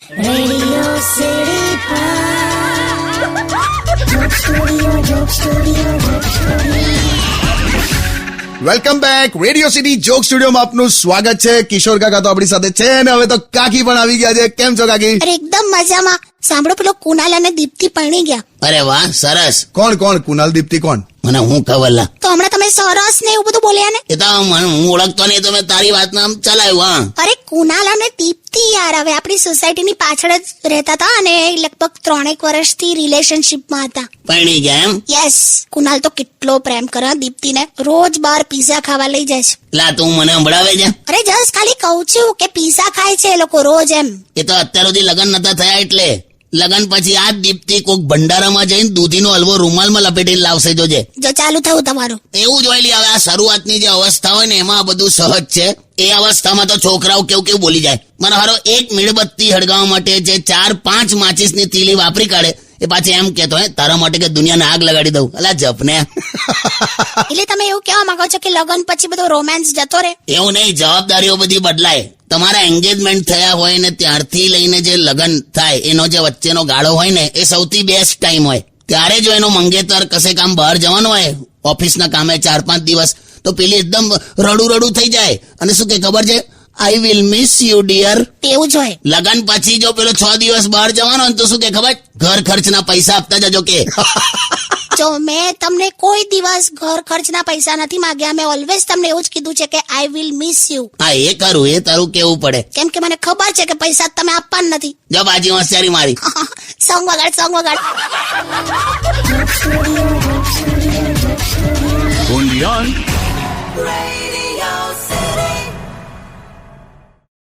Radio city joke studio. Welcome back. Radio city joke સ્ટુડિયોમાં આપનું સ્વાગત છે. કિશોર કાકા તો આપણી સાથે છે ને હવે તો કાકી પણ આવી ગયા છે. કેમ છો કાકી? અરે એકદમ મજામાં. સાંભળો, પેલો કુનાલ અને દીપ્તિ પરણી ગયા. અરે વાહ, સરસ. કોણ કુનાલ દીપ્તિ કોણ? મને હું ખબર. તો હમણાં તમે સરસ ને એવું બધું બોલ્યા ને. એ તો હું ઓળખતો નહીં, તો મેં તારી વાત નામ ચલાવ્યું. હા, અરે કુનાલ અને દીપ્તિ યાર હવે આપણી સોસાયટીની પાછળ જ રહેતા હતા અને લગભગ 3 વર્ષથી રિલેશનશીપમાં હતા. પરણી ગયા એમ? યસ. કુનાલ તો કેટલો પ્રેમ કરે દીપ્તિને. રોજ બહાર પીઝા ખાવા લઈ જાય છે. લા, તું મને સંભળાવે છે? અરે જસ્ટ ખાલી કહું છું કે પીઝા ખાય છે એ લોકો રોજ એમ. એ તો અત્યાર સુધી લગ્ન નતા થયા એટલે. લગ્ન પછી આ દીપ્તિ કોક ભંડારામાં જઈને દૂધીનો હલવો રૂમાલમાં લપેટીને લાવશે, જોજે. જો ચાલુ થયું તમારું. એવું જોઈ લે. હવે આ શરૂઆતની જે અવસ્થા હોય ને એમાં આ બધું સહજ છે. એ અવસ્થામાં તો છોકરાઓ કેવું બોલી જાય. મને હારો એક મીણબત્તી હળગાવવા માટે જે 4-5 માચીસની તીલી વાપરી કાઢે એ પાછી એમ કેતો હે તારા માટે કે દુનિયાને આગ લગાડી દઉં. અલા જપને. એટલે તમે એવું કહેવા માંગો છો કે લગ્ન પછી બધો રોમાન્સ જતો રહે? એવું નહીં, જવાબદારીઓ બધી બદલાય. તમારા એન્ગેજમેન્ટ થયા હોય ને ત્યારથી લઈને જે લગ્ન થાય એનો જે વચ્ચેનો ગાળો હોય ને એ સૌથી બેસ્ટ ટાઈમ હોય. ત્યારે જો એનો મંગેતર કશે કામ બહાર જવાનો હોય ઓફિસના કામે 4-5 દિવસ, તો પેલી એકદમ રડું થઈ જાય અને શું કે ખબર છે, I will miss you dear. એવું જ હોય. લગન પછી જો પેલો 6 દિવસ બહાર જવાનો હોય તો શું કે ખબર, ઘર ખર્ચના પૈસા આપતા જજો કે. જો મેં તમને કોઈ દિવસ ઘર ખર્ચના પૈસા નથી માંગ્યા. મેં ઓલવેઝ તમને એવું જ કીધું છે કે આઈ વિલ મિસ યુ. હા, એ કરું, એ તારું કેવું પડે. કેમ કે મને ખબર છે કે પૈસા તમે આપવાના નથી. જો બાજી હોશિયારી મારી. સોંગ વગાડ. only on